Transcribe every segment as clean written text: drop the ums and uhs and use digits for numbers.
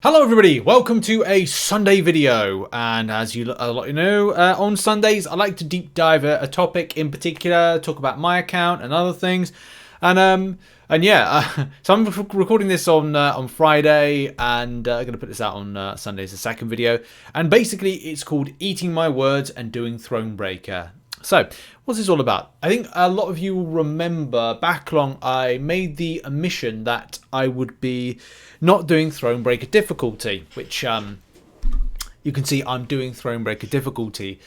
Hello everybody, welcome to a Sunday video, and as a lot of you know, on Sundays I like to deep dive a topic in particular, talk about my account and other things, and yeah, so I'm recording this on Friday, and I'm going to put this out on Sunday as a second video, and basically it's called Eating My Words and Doing Thronebreaker. So, what's this all about? I think a lot of you will remember back long I made the omission that I would be not doing Thronebreaker difficulty, which you can see I'm doing Thronebreaker difficulty.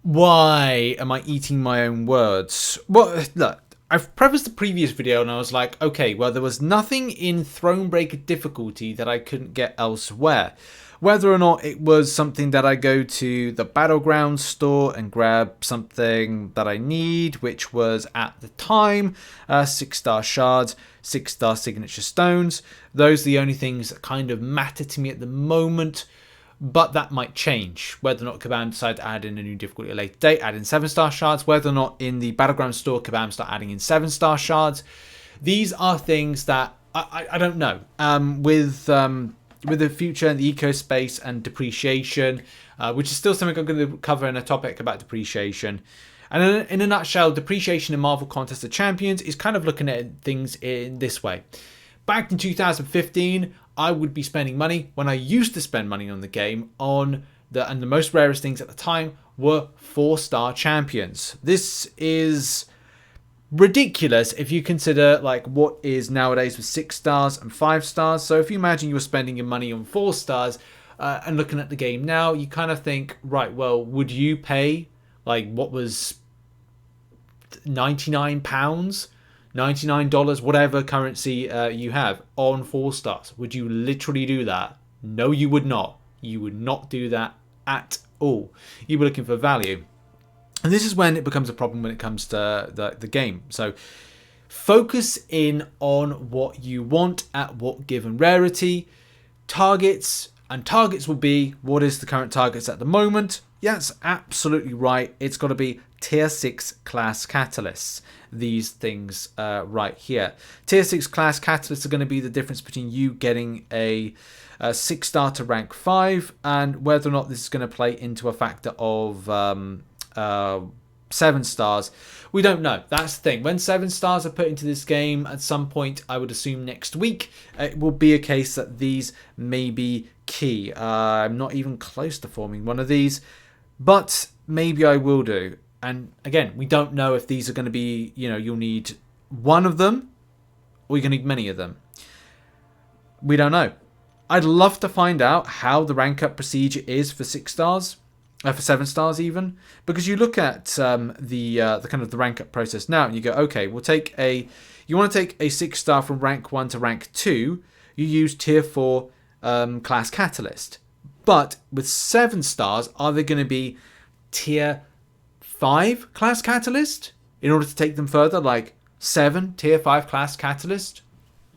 Why am I eating my own words? Well, look, I've prefaced the previous video and I was like, okay, well, there was nothing in Thronebreaker difficulty that I couldn't get elsewhere. Whether or not it was something that I go to the Battleground store and grab something that I need, which was at the time 6-star shards, 6-star signature stones. Those are the only things that kind of matter to me at the moment, but that might change. Whether or not Kabam decide to add in a new difficulty at a later date, add in 7-star shards, whether or not in the Battleground store Kabam start adding in 7-star shards. These are things that I don't know. With the future and the eco space and depreciation, which is still something I'm going to cover in a topic about depreciation. And in a nutshell, depreciation in Marvel Contest of Champions is kind of looking at things in this way. Back in 2015, I would be spending money when I used to spend money on the game and the most rarest things at the time were 4-star champions. This is ridiculous if you consider like what is nowadays with 6 stars and 5 stars. So if you imagine you were spending your money on 4 stars and looking at the game now, you kind of think, right, well, would you pay like what was £99, $99, whatever currency you have on 4 stars? Would you literally do that? No, you would not. You would not do that at all. You were looking for value. And this is when it becomes a problem when it comes to the game. So focus in on what you want at what given rarity. Targets will be what is the current targets at the moment. Yes, absolutely right. It's got to be tier 6 class catalysts. These things right here. Tier 6 class catalysts are going to be the difference between you getting a 6-star to rank 5 and whether or not this is going to play into a factor of 7 stars. We don't know. That's the thing. When 7 stars are put into this game at some point, I would assume next week, it will be a case that these may be key. I'm not even close to forming one of these, but maybe I will do. And again, we don't know if these are going to be, you'll need one of them or you're going to need many of them. We don't know. I'd love to find out how the rank up procedure is for 6 stars. For 7 stars even, because you look at the kind of the rank up process now and you go, okay, you want to take a 6-star from rank 1 to rank 2, you use tier 4 class catalyst. But with 7 stars, are they going to be tier 5 class catalyst in order to take them further, like 7 tier 5 class catalyst?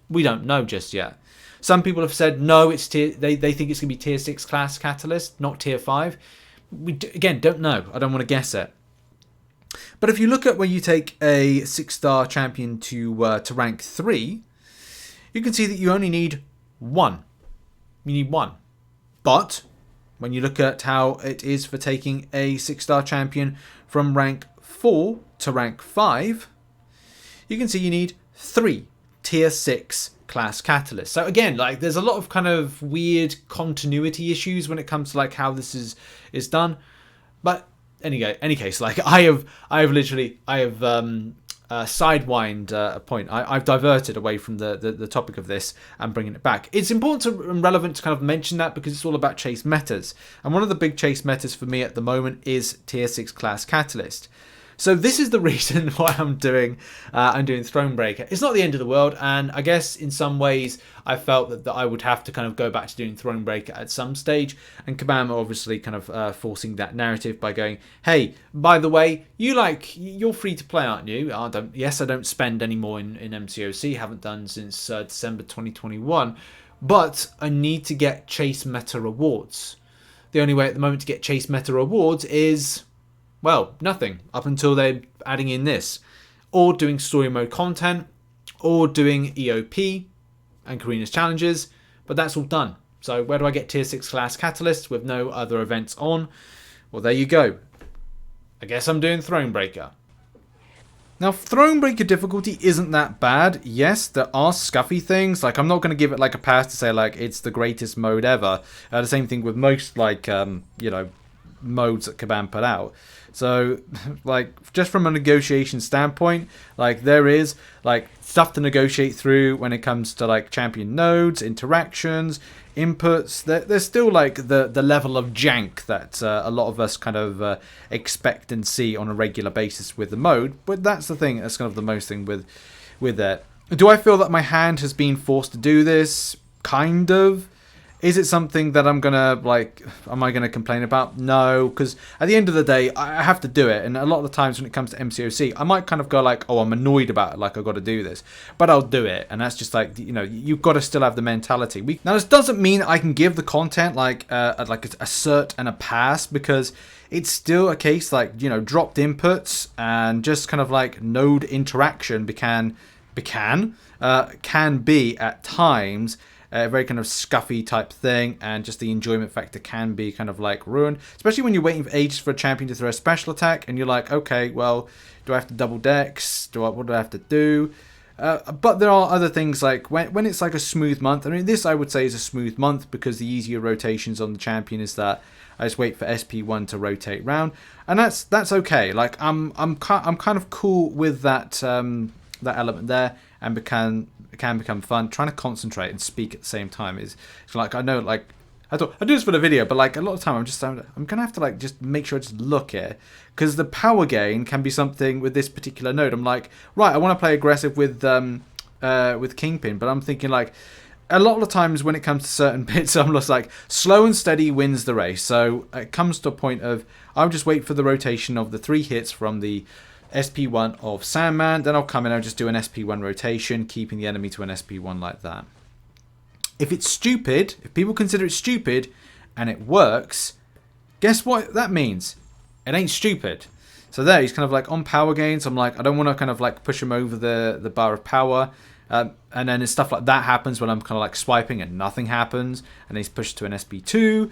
We don't know just yet. Some people have said no, it's they think it's going to be tier 6 class catalyst, not tier 5. We again don't know. I don't want to guess it. But if you look at when you take a 6-star champion to rank 3, you can see that you only need 1. You need 1. But when you look at how it is for taking a 6-star champion from rank 4 to rank 5, you can see you need 3 tier 6 class catalysts. So again, like there's a lot of kind of weird continuity issues when it comes to like how this is done. But any case, like I have sidewind a point. I've diverted away from the topic of this and bringing it back. It's important and relevant to kind of mention that because it's all about chase metas. And one of the big chase metas for me at the moment is tier 6 class catalyst. So this is the reason why I'm doing Thronebreaker. It's not the end of the world, and I guess in some ways I felt that I would have to kind of go back to doing Thronebreaker at some stage, and Kabam obviously kind of forcing that narrative by going, hey, by the way, you're free to play, aren't you? I don't spend any more in MCOC, haven't done since December 2021, but I need to get Chase Meta rewards. The only way at the moment to get Chase Meta rewards is, well, nothing up until they're adding in this, or doing story mode content, or doing EOP and Karina's challenges, but that's all done. So where do I get tier 6 class catalysts with no other events on? Well, there you go. I guess I'm doing Thronebreaker. Now, Thronebreaker difficulty isn't that bad. Yes, there are scuffy things. Like, I'm not going to give it, like, a pass to say, like, it's the greatest mode ever. The same thing with most, like, you know, modes that Kabam put out. So, like, just from a negotiation standpoint, like, there is, like, stuff to negotiate through when it comes to, like, champion nodes, interactions, inputs. There's still, like, the level of jank that a lot of us kind of expect and see on a regular basis with the mode. But that's the thing, that's kind of the most thing with it. Do I feel that my hand has been forced to do this? Kind of. Is it something that I'm gonna, like, am I gonna complain about? No, because at the end of the day, I have to do it. And a lot of the times when it comes to MCOC, I might kind of go like, oh, I'm annoyed about it, like, I've got to do this. But I'll do it. And that's just like, you know, you've got to still have the mentality. Now, this doesn't mean I can give the content, like a cert and a pass, because it's still a case, like, you know, dropped inputs and just kind of like node interaction can be at times a very kind of scuffy type thing, and just the enjoyment factor can be kind of like ruined, especially when you're waiting for ages for a champion to throw a special attack and you're like, okay, well, do I have to double dex? What do I have to do? But there are other things, like when it's like a smooth month. I mean, this I would say is a smooth month because the easier rotations on the champion is that I just wait for SP1 to rotate round, and that's okay. Like I'm kind of cool with that that element there, and it can become fun. Trying to concentrate and speak at the same time is like, I know, like, I thought I'd do this for the video, but like a lot of time I'm gonna have to like just make sure I just look here, because the power gain can be something with this particular node. I'm like, right, I want to play aggressive with Kingpin, but I'm thinking like a lot of the times when it comes to certain bits, I'm just like, slow and steady wins the race. So it comes to a point of I'll just wait for the rotation of the 3 hits from the SP1 of Sandman, then I'll come in and I'll just do an SP1 rotation, keeping the enemy to an SP1 like that. If it's stupid, if people consider it stupid and it works, guess what that means? It ain't stupid. So there, he's kind of like on power gains. I'm like, I don't want to kind of like push him over the bar of power. And then stuff like that happens when I'm kind of like swiping and nothing happens, and he's pushed to an SP2.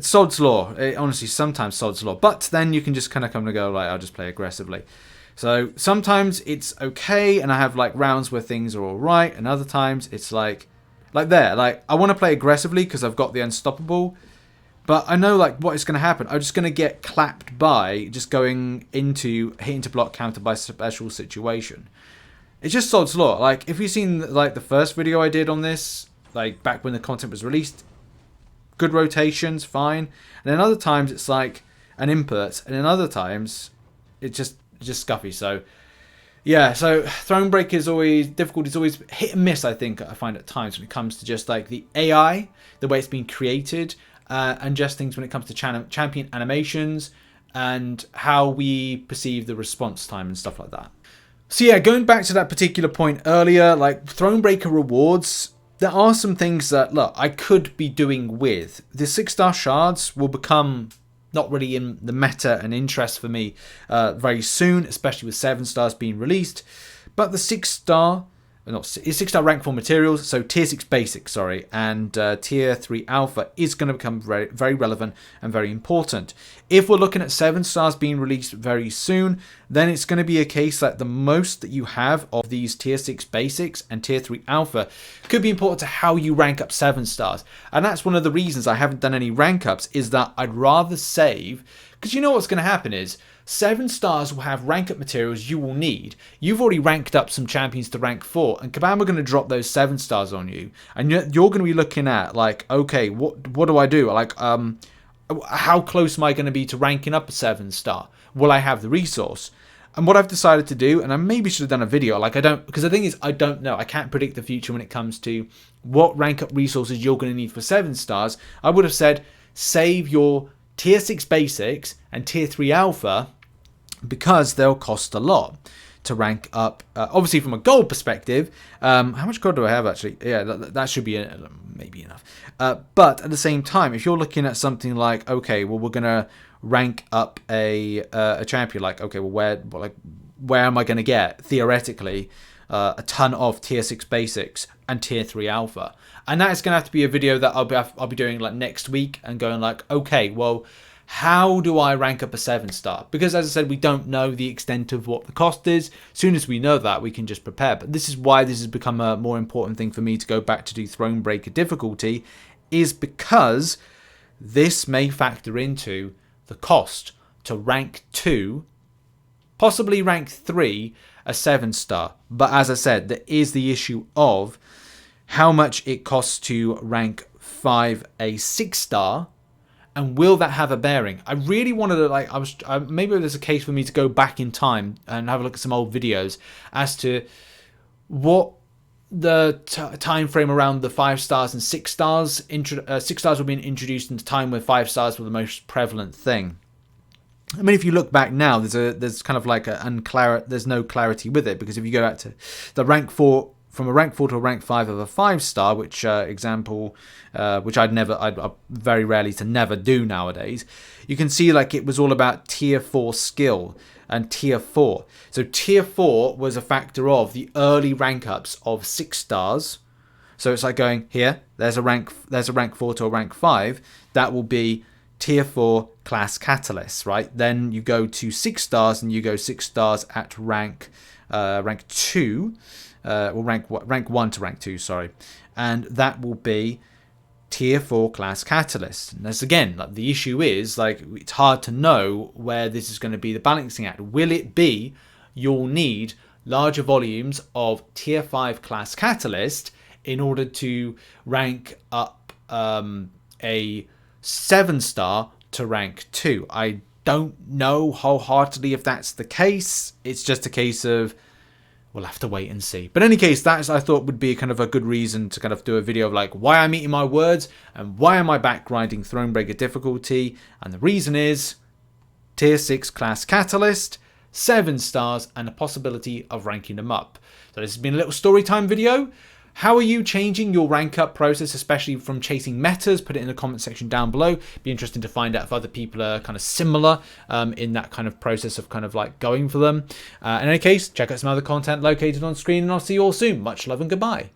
Sod's law. Honestly, sometimes sod's law. But then you can just kind of come and go, like, I'll just play aggressively. So sometimes it's okay, and I have like rounds where things are all right, and other times it's like there. Like, I want to play aggressively because I've got the unstoppable, but I know like what is going to happen. I'm just going to get clapped by just going into hitting to block counter by special situation. It's just sod's law. Like, if you've seen like the first video I did on this, like back when the content was released, good rotations, fine. And then other times it's like an input, and then other times it's just scuffy. So yeah, so Thronebreaker is always difficult. It's always hit and miss, I think. I find at times when it comes to just like the AI, the way it's been created, and just things when it comes to champion animations and how we perceive the response time and stuff like that. So yeah, going back to that particular point earlier, like Thronebreaker rewards, there are some things that, look, I could be doing with. The 6-star shards will become not really in the meta and interest for me very soon, especially with 7 stars being released. But the 6-star rank 4 materials, so tier 6 basic, sorry, and tier 3 alpha is going to become very, very relevant and very important. If we're looking at 7 stars being released very soon, then it's going to be a case that the most that you have of these tier 6 basics and tier 3 alpha could be important to how you rank up 7 stars. And that's one of the reasons I haven't done any rank ups, is that I'd rather save, because you know what's going to happen is 7 stars will have rank up materials you will need. You've already ranked up some champions to rank 4, and Kabam are going to drop those 7 stars on you, and you're going to be looking at like, okay, what do I do? Like, how close am I going to be to ranking up a 7 star? Will I have the resource? And what I've decided to do, and I maybe should have done a video, like because the thing is, I don't know. I can't predict the future when it comes to what rank up resources you're going to need for 7 stars. I would have said, save your tier 6 basics and tier 3 alpha, because they'll cost a lot to rank up. Obviously, from a gold perspective, how much gold do I have actually? Yeah, that should be maybe enough. But at the same time, if you're looking at something like, okay, well, we're gonna rank up a champion, like, okay, well, where am I gonna get theoretically a ton of tier 6 basics and tier 3 alpha. And that is going to have to be a video that I'll be doing like next week and going like, okay, well, how do I rank up a 7-star? Because as I said, we don't know the extent of what the cost is. As soon as we know that, we can just prepare. But this is why this has become a more important thing for me to go back to do Thronebreaker difficulty, is because this may factor into the cost to rank 2, possibly rank 3, a 7-star. But as I said, there is the issue of how much it costs to rank 5 a 6-star. And will that have a bearing? I really wanted to, maybe there's a case for me to go back in time and have a look at some old videos as to what the time frame around the 5 stars and 6 stars. 6 stars were being introduced in a time where 5 stars were the most prevalent thing. I mean, if you look back now, there's kind of like there's no clarity with it, because if you go back to the rank 4, from a rank 4 to a rank 5 of a 5-star, which which I'd very rarely to never do nowadays, you can see like it was all about tier 4 skill and tier 4. So tier 4 was a factor of the early rank ups of 6 stars. So it's like going here, there's a rank 4 to a rank 5. That will be tier 4 class catalyst, right? Then you go to 6 stars and you go 6 stars at rank 2. Or rank 1 to rank 2, sorry. And that will be tier 4 class catalyst. And that's again, like, the issue is like it's hard to know where this is going to be the balancing act. Will it be you'll need larger volumes of tier 5 class catalyst in order to rank up a 7-star to rank 2? I don't know wholeheartedly if that's the case. It's just a case of we'll have to wait and see. But in any case, that I thought would be kind of a good reason to kind of do a video of like why I'm eating my words and why am I back grinding Thronebreaker difficulty. And the reason is tier 6 class catalyst, 7 stars, and the possibility of ranking them up. So this has been a little story time video. How are you changing your rank up process, especially from chasing metas? Put it in the comment section down below. Be interesting to find out if other people are kind of similar in that kind of process of kind of like going for them. In any case, check out some other content located on screen, and I'll see you all soon. Much love and goodbye.